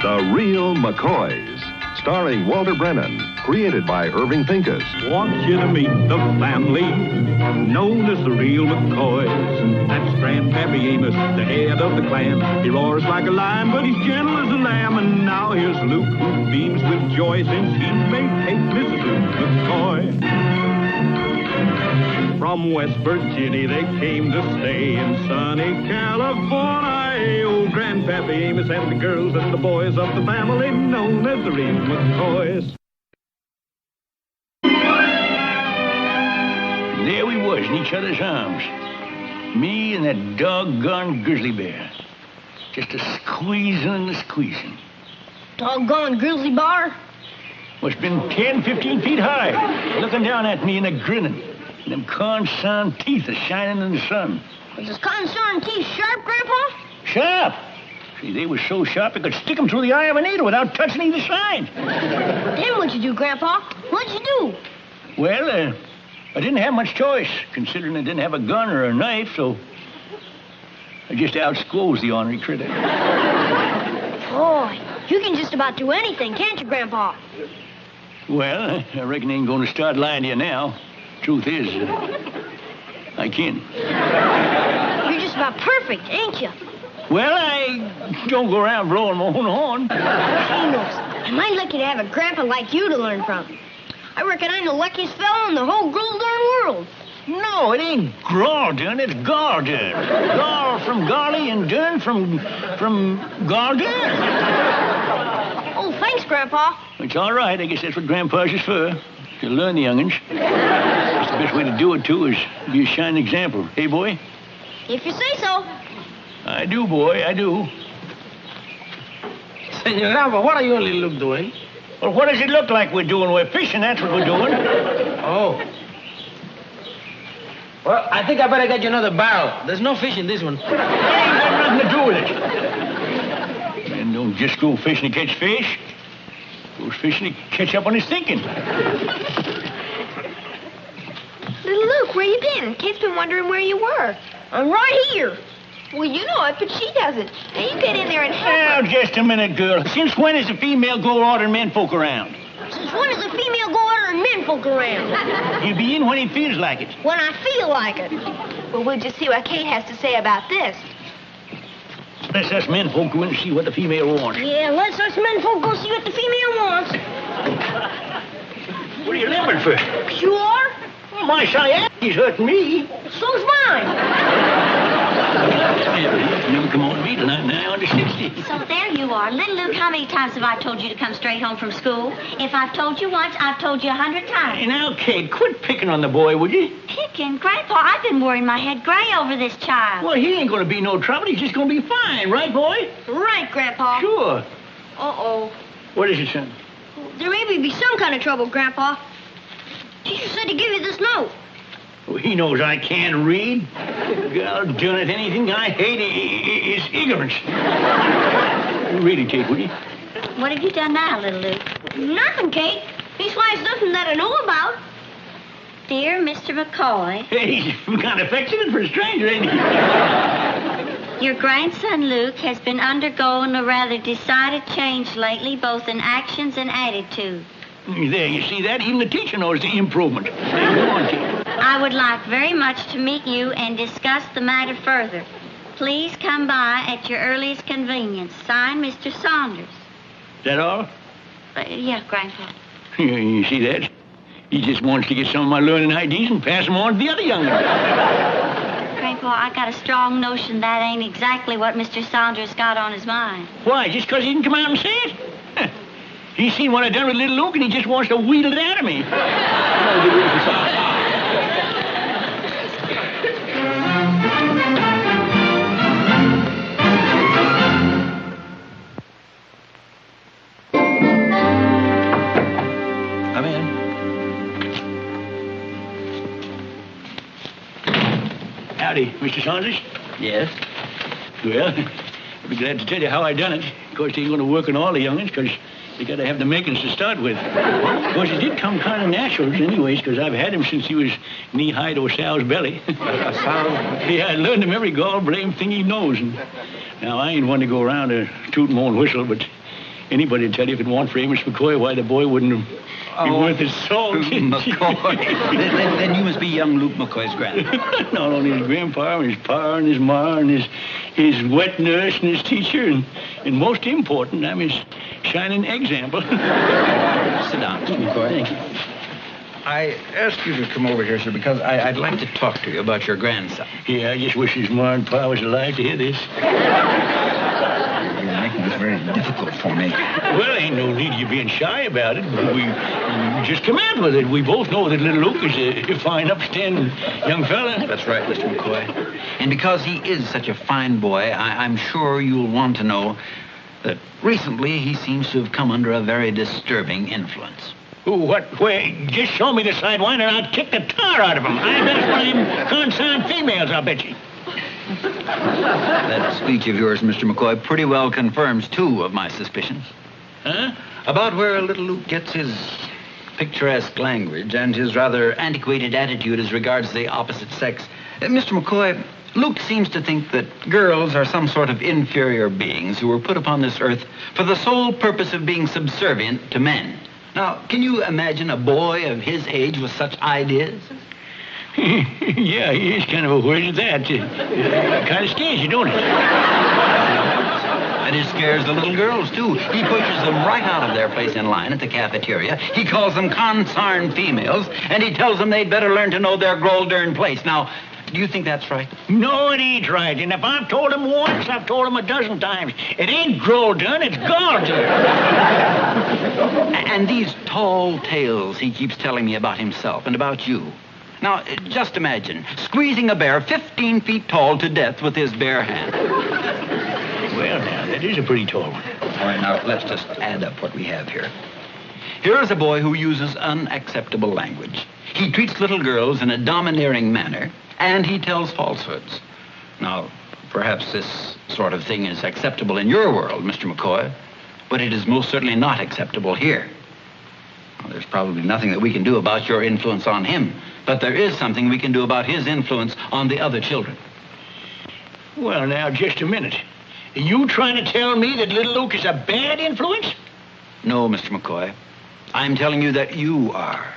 The Real McCoys, starring Walter Brennan, created by Irving Pincus. Want you to meet the family known as the Real McCoys. That's Grandpappy Amos, the head of the clan. He roars like a lion, but he's gentle as a lamb. And now here's Luke, who beams with joy since he may take Mrs. Luke McCoy. From West Virginia they came to stay in sunny California. Old Grandpappy Amos and the girls and the boys of the family known as the Real McCoys. There we was in each other's arms. Me and that doggone grizzly bear. Just a squeezing and a squeezing. Doggone grizzly bear? Must have been 10, 15 feet high, looking down at me and a grinning. And them corn-sun teeth are shining in the sun. Was his corn-sun teeth sharp, Grandpa? Sharp? See, they were so sharp I could stick them through the eye of a needle without touching either side. Then what'd you do, Grandpa? What'd you do? Well, I didn't have much choice, considering I didn't have a gun or a knife, so I just outsclosed the ornery critter. Boy, you can just about do anything, can't you, Grandpa? Well, I reckon I ain't going to start lying to you now. Truth is, I can. You're just about perfect, ain't you? Well, I don't go around blowing my own horn. Amos, am I lucky to have a grandpa like you to learn from? I reckon I'm the luckiest fellow in the whole darn world. No, it ain't Grawdern, it's Gardern. Gar from Garley and Dern from Gardern. Oh, thanks, Grandpa. It's all right. I guess that's what Grandpa's is for. To learn the young'uns. That's the best way to do it, too, is be a shining example. Hey, boy? If you say so. I do, boy, I do. Senor Alva, what are you and little Luke doing? Well, what does it look like we're doing? We're fishing, that's what we're doing. Oh. Well, I think I better get you another barrel. There's no fish in this one. It ain't got nothing to do with it. Man don't just go fishing to catch fish. Goes fishing to catch up on his thinking. Little Luke, where you been? Kate's been wondering where you were. I'm right here. Well, you know it, but she doesn't. Now, you get in there and help her. Now, just a minute, girl. Since when is a female go ordering men folk around? Since when does a female go ordering men folk around? He'll be in when he feels like it. When I feel like it. Well, we'll just see what Kate has to say about this. Let's us men folk go in and see what the female wants. Yeah, let's us men folk go see what the female wants. What are you limping for? Sure? Well, my shy he's hurting me. So's mine. Never come on to me tonight, now under 60. So there you are. Little Luke, how many times have I told you to come straight home from school? If I've told you once, I've told you 100 times. Hey, now, Kate, quit picking on the boy, would you? Picking? Grandpa, I've been worrying my head gray over this child. Well, he ain't going to be no trouble. He's just going to be fine, right, boy? Right, Grandpa. Sure. Uh-oh. What is it, son? There may be some kind of trouble, Grandpa. Teacher said to give you this note. Oh, he knows I can't read. God darn it, anything I hate is ignorance. Read it, Kate, will you? What have you done now, little Luke? Nothing, Kate. Leastwise, nothing that I know about. Dear Mr. McCoy. Hey, he's kind of affectionate for a stranger, ain't he? Your grandson, Luke, has been undergoing a rather decided change lately, both in actions and attitude. There, you see that? Even the teacher knows the improvement. Go on, Kate. I would like very much to meet you and discuss the matter further. Please come by at your earliest convenience. Signed, Mr. Saunders. Is that all? Yeah, Grandpa. You see that? He just wants to get some of my learning ideas and pass them on to the other young ones. Grandpa, I got a strong notion that ain't exactly what Mr. Saunders got on his mind. Why, just because he didn't come out and say it? He's seen what I done with little Luke, and he just wants to wheedle it out of me. Come in. Howdy, Mr. Saunders. Yes? Well, I'll be glad to tell you how I done it. Of course, they ain't going to work on all the young'uns, because they got to have the makings to start with. Of course, it did come kind of natural anyways, because I've had him since he was knee-high to a sow's belly. A sow? Yeah, I learned him every gall blame thing he knows. And now, I ain't one to go around tooting my own whistle, but Anybody would tell you if it weren't for Amos McCoy, why the boy wouldn't be worth his salt. McCoy. then you must be young Luke McCoy's grandpa. Not only his grandpa, and his pa, and his ma, and his wet nurse, and his teacher, and most important, I'm his shining example. Sit down, Mr. McCoy. Thank you. I asked you to come over here, sir, because I'd like to talk to you about your grandson. Yeah, I just wish his ma and pa was alive to hear this. You're making this very difficult for me. Well, ain't no need of you being shy about it. We just come out with it. We both know that little Luke is a fine, upstanding young fella. That's right, Mr. McCoy. And because he is such a fine boy, I'm sure you'll want to know that recently he seems to have come under a very disturbing influence. Ooh, what? Wait, just show me the sidewinder and I'll kick the tar out of him. I bet it's one of them concerned females, I'll bet you. That speech of yours, Mr. McCoy, pretty well confirms two of my suspicions. Huh? About where little Luke gets his picturesque language and his rather antiquated attitude as regards the opposite sex. Mr. McCoy, Luke seems to think that girls are some sort of inferior beings who were put upon this earth for the sole purpose of being subservient to men. Now, can you imagine a boy of his age with such ideas? Yeah, he is kind of a word at that. Kind of scares you, don't it? And it scares the little girls, too. He pushes them right out of their place in line at the cafeteria. He calls them consarn females, and he tells them they'd better learn to know their gold-earned place. Now, do you think that's right? No, it ain't right. And if I've told him once, I've told him a dozen times. It ain't grow done, it's gone done. And these tall tales he keeps telling me about himself and about you. Now, just imagine squeezing a bear 15 feet tall to death with his bare hand. Well, now, that is a pretty tall one. All right, now, let's just add up what we have here. Here is a boy who uses unacceptable language. He treats little girls in a domineering manner, and he tells falsehoods. Now, perhaps this sort of thing is acceptable in your world, Mr. McCoy, but it is most certainly not acceptable here. Well, there's probably nothing that we can do about your influence on him, but there is something we can do about his influence on the other children. Well, now, just a minute. Are you trying to tell me that little Luke is a bad influence? No, Mr. McCoy. I'm telling you that you are.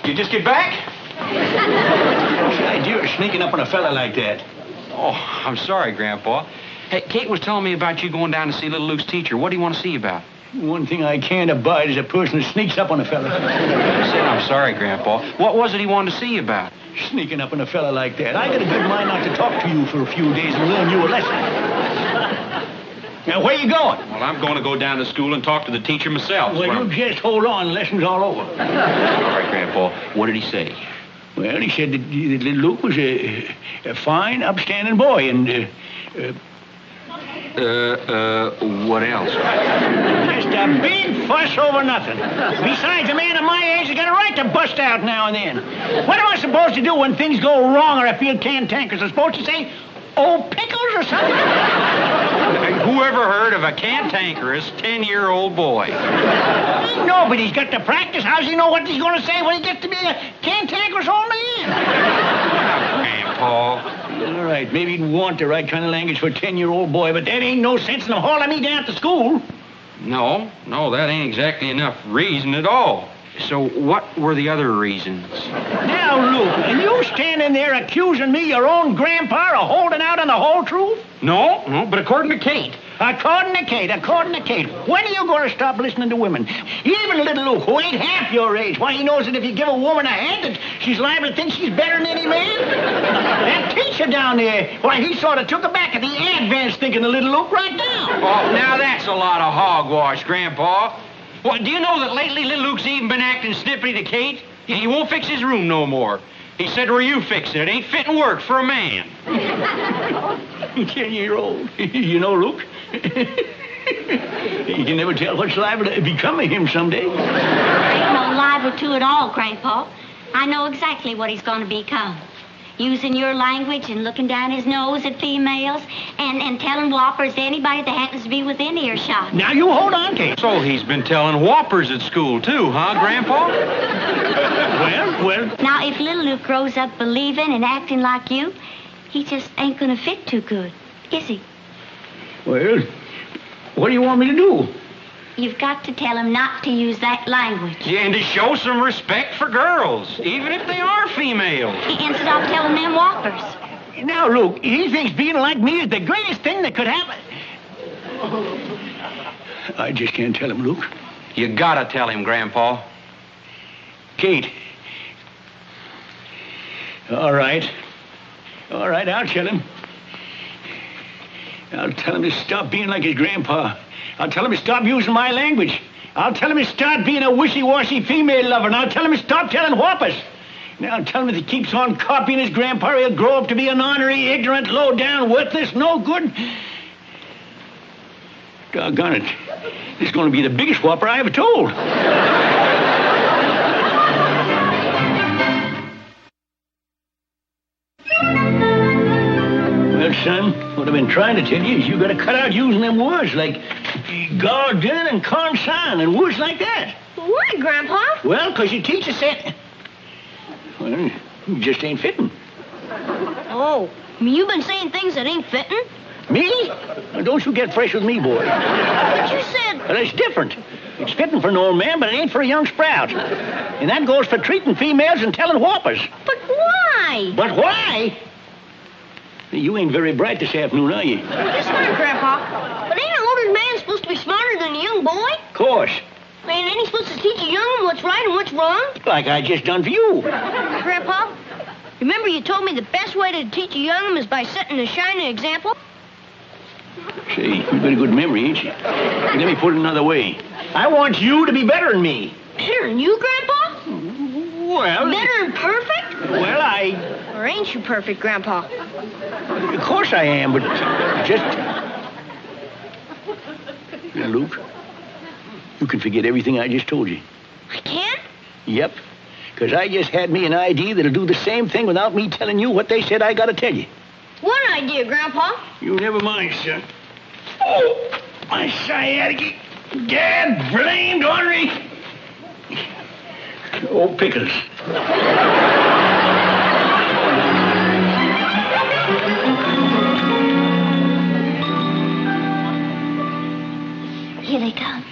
You just get back? What's the idea of sneaking up on a fella like that? Oh, I'm sorry, Grandpa. Hey, Kate was telling me about you going down to see little Luke's teacher. What do you want to see about? One thing I can't abide is a person who sneaks up on a fella. I said I'm sorry, Grandpa. What was it he wanted to see you about? Sneaking up on a fella like that. I got a good mind not to talk to you for a few days and learn you a lesson. Now, where you going? Well, I'm going to go down to school and talk to the teacher myself. Well, you just hold on. Lesson's all over. All right, Grandpa. What did he say? Well, he said that little Luke was a fine, upstanding boy, and, what else? just a big fuss over nothing. Besides, a man of my age has got a right to bust out now and then. What am I supposed to do when things go wrong or I feel cantankerous? I'm supposed to say, oh, pickles or something? Whoever heard of a cantankerous 10-year-old boy? Ain't nobody's got to practice. How's he know what he's going to say when he gets to be a cantankerous old man? Grandpa. All right, maybe he'd want the right kind of language for a 10-year-old boy, but that ain't no sense in him hauling me down to school. No, that ain't exactly enough reason at all. So what were the other reasons? Now, Luke, are you standing there accusing me, your own grandpa, of holding out on the whole truth? No, but according to Kate. According to Kate. When are you going to stop listening to women? Even little Luke, who ain't half your age, why, he knows that if you give a woman a hand, that she's liable to think she's better than any man. That teacher down there, why, he sort of took aback at the advance thinking of little Luke right now. Oh, now that's a lot of hogwash, Grandpa. Well, do you know that lately little Luke's even been acting snippy to Kate? He won't fix his room no more. He said, well, you fix it. It ain't fit and work for a man. 10-year-old. You know, Luke, you can never tell what's liable to become of him someday. Ain't no liable to at all, Grandpa. I know exactly what he's going to become. Using your language and looking down his nose at females and telling whoppers to anybody that happens to be within earshot. Now, you hold on, Kate. So he's been telling whoppers at school, too, huh, Grandpa? Well. Now, if little Luke grows up believing and acting like you, he just ain't going to fit too good, is he? Well, what do you want me to do? You've got to tell him not to use that language. Yeah, and to show some respect for girls, even if they are females. And stop telling them whoppers. Now, Luke, he thinks being like me is the greatest thing that could happen. I just can't tell him, Luke. You gotta tell him, Grandpa. Kate. All right, I'll tell him. I'll tell him to stop being like his grandpa. I'll tell him to stop using my language. I'll tell him to start being a wishy-washy female lover, and I'll tell him to stop telling whoppers. Now I'll tell him if he keeps on copying his grandpa, he'll grow up to be an ornery, ignorant, low-down, worthless, no good. Doggone it. This is going to be the biggest whopper I ever told. Well, son, what I've been trying to tell you is you got to cut out using them words like garden and consign and words like that. Why, Grandpa? Well, because your teacher said... Well, you just ain't fitting. Oh, you've been saying things that ain't fitting? Me? Well, don't you get fresh with me, boy. But you said... Well, it's different. It's fitting for an old man, but it ain't for a young sprout. And that goes for treating females and telling whoppers. But why? But why? You ain't very bright this afternoon, are you? Yes, sir, Grandpa. But ain't an older man supposed to be smarter than a young boy? Of course. Man, ain't he supposed to teach a young one what's right and what's wrong? Like I just done for you. Grandpa, remember you told me the best way to teach a young one is by setting a shining example? Say, you've got a good memory, ain't you? Let me put it another way. I want you to be better than me. Better than you, Grandpa? Well... Better than perfect? Well, Or ain't you perfect, Grandpa? Of course I am, but just... Now, Luke, you can forget everything I just told you. I can? Yep, because I just had me an idea that'll do the same thing without me telling you what they said I got to tell you. What idea, Grandpa? You never mind, son. Oh, my sciatica. Gad blamed ornery. Oh, pickles. Here they come.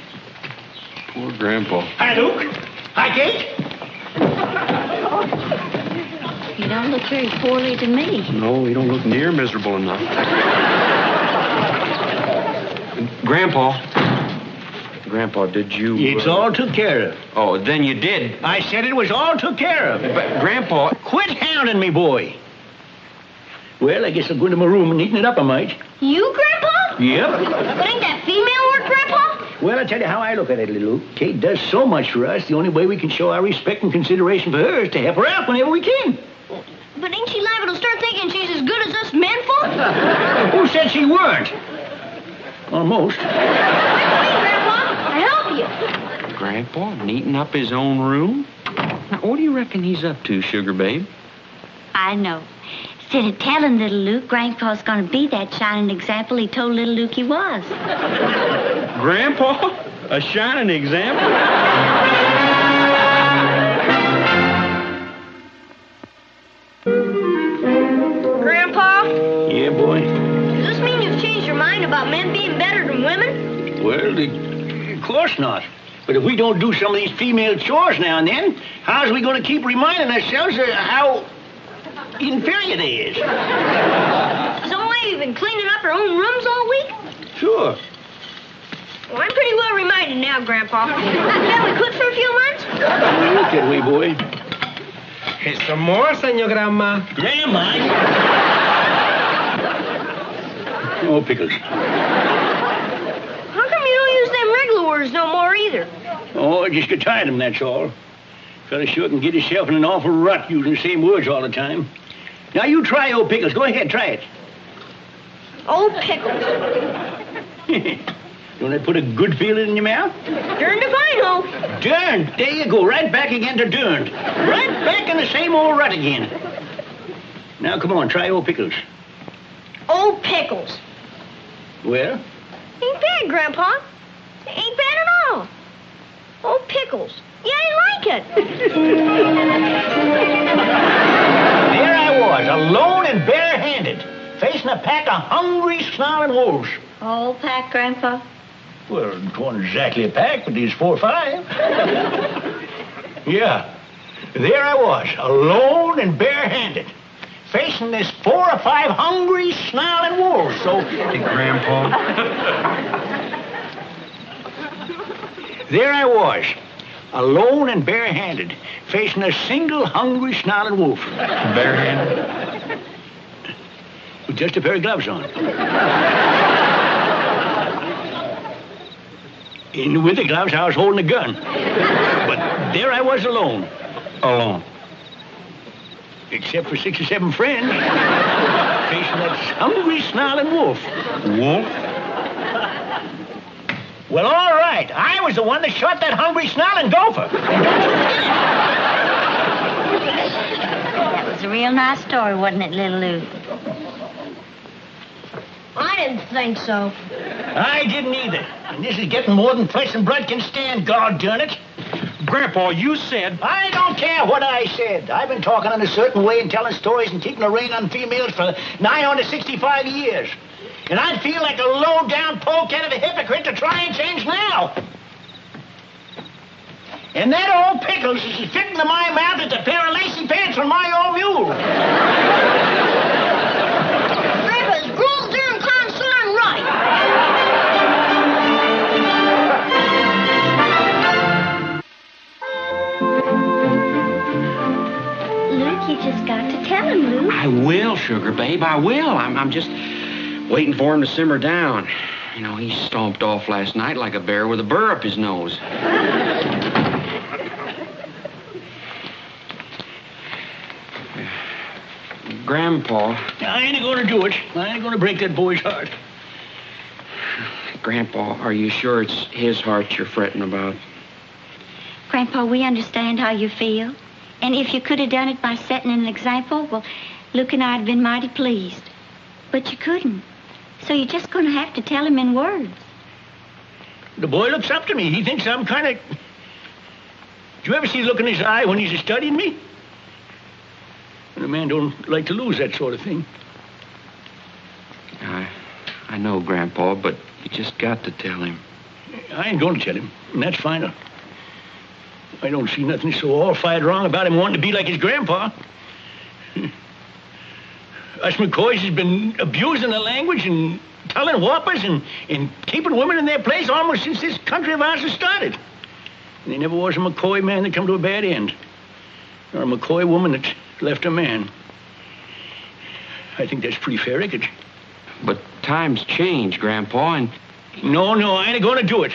Poor Grandpa. Hi, Luke. Hi, Kate. You don't look very poorly to me. No, you don't look near miserable enough. Grandpa, did you... It's all took care of. Oh, then you did. I said it was all took care of. But, Grandpa... Quit hounding me, boy. Well, I guess I'll go into my room and neaten it up, I might. You, Grandpa? Yep. But ain't that female work, Grandpa? Well, I'll tell you how I look at it, little Luke. Kate does so much for us, the only way we can show our respect and consideration for her is to help her out whenever we can. But ain't she liable to start thinking she's as good as us men folk? Who said she weren't? Almost. Wait, Grandpa. I'll help you. Grandpa neating up his own room? Now, what do you reckon he's up to, sugar babe? I know. Instead of telling little Luke Grandpa's going to be that shining example he told little Luke he was. Grandpa? A shining example? Grandpa? Yeah, boy. Does this mean you've changed your mind about men being better than women? Well, of course not. But if we don't do some of these female chores now and then, how's we going to keep reminding ourselves of how inferior they is? Some way you've been cleaning up your own rooms all week? Sure. Well, I'm pretty well reminded now, Grandpa. Can we quit for a few months? Look that way, boy. Some more, Senor Grandma. Grandma? Oh, pickles. How come you don't use them regular words no more either? Oh, I just get tired of them, that's all. Fella sure can get himself in an awful rut using the same words all the time. Now, you try old pickles. Go ahead, try it. Oh, pickles. Don't that put a good feeling in your mouth? Darn if I know. Durned. There you go. Right back again to durned. Right back in the same old rut again. Now, come on. Try old pickles. Old pickles. Well? Ain't bad, Grandpa. Ain't bad at all. Old pickles. Yeah, I like it. There I was, alone and barehanded, facing a pack of hungry, snarling wolves. Whole pack, Grandpa? Well, it wasn't exactly a pack, but these 4 or 5. Yeah, there I was, alone and barehanded, facing this 4 or 5 hungry, snarling wolves. So, Hey, Grandpa. there I was, alone and barehanded, facing a single hungry, snarling wolf. Barehanded? With just a pair of gloves on. And with the gloves, I was holding a gun. But there I was alone. Alone. Except for 6 or 7 friends. Facing that hungry, snarling wolf. Wolf? Well, all right. I was the one that shot that hungry, snarling gopher. That was a real nice story, wasn't it, little Luke? I didn't think so. I didn't either. And this is getting more than flesh and blood can stand, God darn it. Grandpa, you said... I don't care what I said. I've been talking in a certain way and telling stories and keeping a ring on females for nigh on to 65 years. And I'd feel like a low-down polecat of a hypocrite to try and change now. And that old pickles is fitting to my mouth as a pair of lacy pants on my old mule. Grandpa's grown darn concern right. Luke, you just got to tell him, Luke. I will, sugar babe, I will. I'm just waiting for him to simmer down. You know, he stomped off last night like a bear with a burr up his nose. Grandpa. I ain't gonna do it. I ain't gonna break that boy's heart. Grandpa, are you sure it's his heart you're fretting about? Grandpa, we understand how you feel. And if you could have done it by setting an example, well, Luke and I would been mighty pleased. But you couldn't. So you're just going to have to tell him in words. The boy looks up to me. He thinks I'm kind of... Do you ever see the look in his eye when he's studying me? And a man don't like to lose that sort of thing. I know, Grandpa, but you just got to tell him. I ain't going to tell him, and that's final. I don't see nothing so all-fired wrong about him wanting to be like his grandpa. Us McCoys has been abusing the language and telling whoppers and keeping women in their place almost since this country of ours has started. And there never was a McCoy man that come to a bad end, or a McCoy woman that left a man. I think that's pretty fair record. But times change, Grandpa, and... No, I ain't going to do it.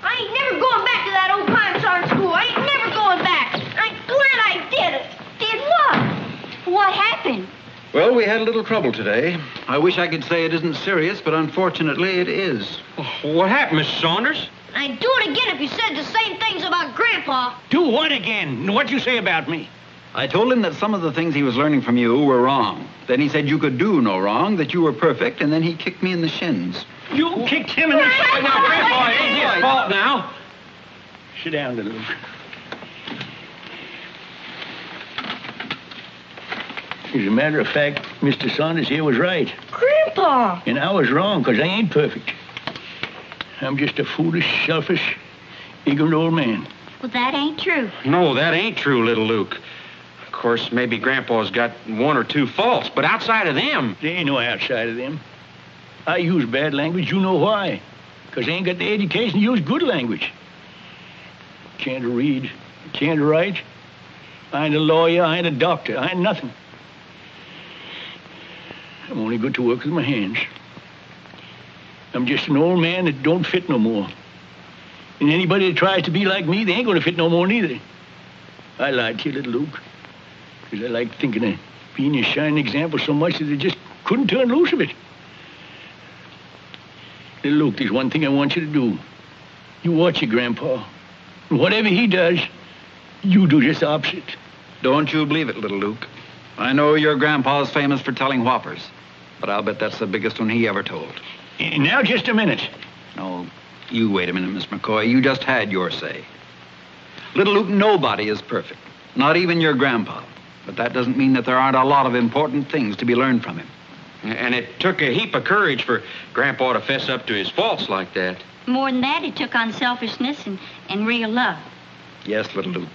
I ain't never going back to that old Pine school. I ain't never going back. I'm glad I did it. Did what? What happened? Well, we had a little trouble today. I wish I could say it isn't serious, but unfortunately it is. What happened, Mrs. Saunders? I'd do it again if you said the same things about Grandpa. Do what again? What'd you say about me? I told him that some of the things he was learning from you were wrong. Then he said you could do no wrong, that you were perfect, and then he kicked me in the shins. You kicked him in the shin. Now, Grandpa, it ain't his fault now. Sit down, little Luke. As a matter of fact, Mr. Saunders here was right. Grandpa! And I was wrong, because I ain't perfect. I'm just a foolish, selfish, ignorant old man. Well, that ain't true. No, that ain't true, little Luke. Of course, maybe Grandpa's got 1 or 2 faults, but outside of them... There ain't no outside of them. I use bad language, you know why. Because I ain't got the education to use good language. Can't read, can't write. I ain't a lawyer, I ain't a doctor, I ain't nothing. I'm only good to work with my hands. I'm just an old man that don't fit no more. And anybody that tries to be like me, they ain't gonna fit no more neither. I lied to you, little Luke. Because I like thinking of being a shining example so much that they just couldn't turn loose of it. Little Luke, there's one thing I want you to do. You watch your grandpa. Whatever he does, you do just the opposite. Don't you believe it, little Luke. I know your grandpa's famous for telling whoppers, but I'll bet that's the biggest one he ever told. Now, just a minute. No, you wait a minute, Miss McCoy. You just had your say. Little Luke, nobody is perfect, not even your grandpa. But that doesn't mean that there aren't a lot of important things to be learned from him. And it took a heap of courage for Grandpa to fess up to his faults like that. More than that, it took unselfishness and real love. Yes, little Luke.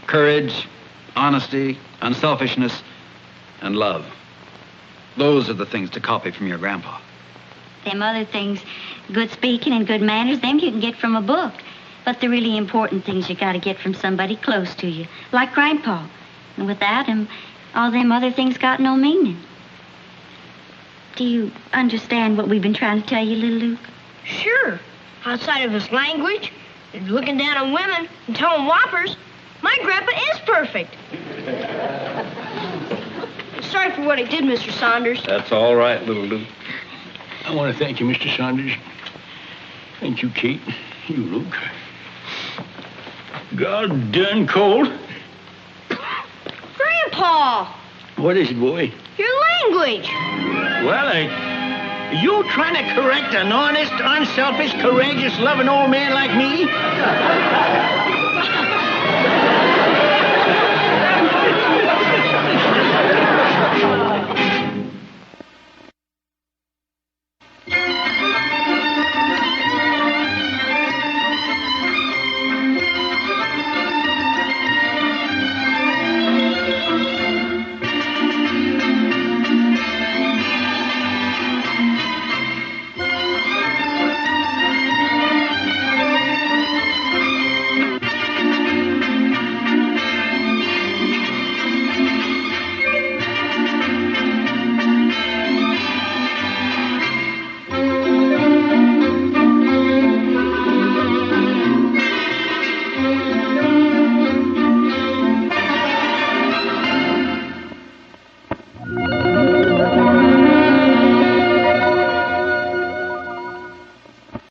Courage, honesty, unselfishness, and love. Those are the things to copy from your grandpa. Them other things, good speaking and good manners, them you can get from a book. But the really important things you got to get from somebody close to you, like Grandpa. And without him, all them other things got no meaning. Do you understand what we've been trying to tell you, little Luke? Sure. Outside of his language, and looking down on women and telling whoppers, my grandpa is perfect. Sorry for what I did, Mr. Saunders. That's all right, little Luke. I want to thank you, Mr. Saunders. Thank you, Kate. You, Luke. God done cold. Grandpa! What is it, boy? Your language. Well, you trying to correct an honest, unselfish, courageous, loving old man like me?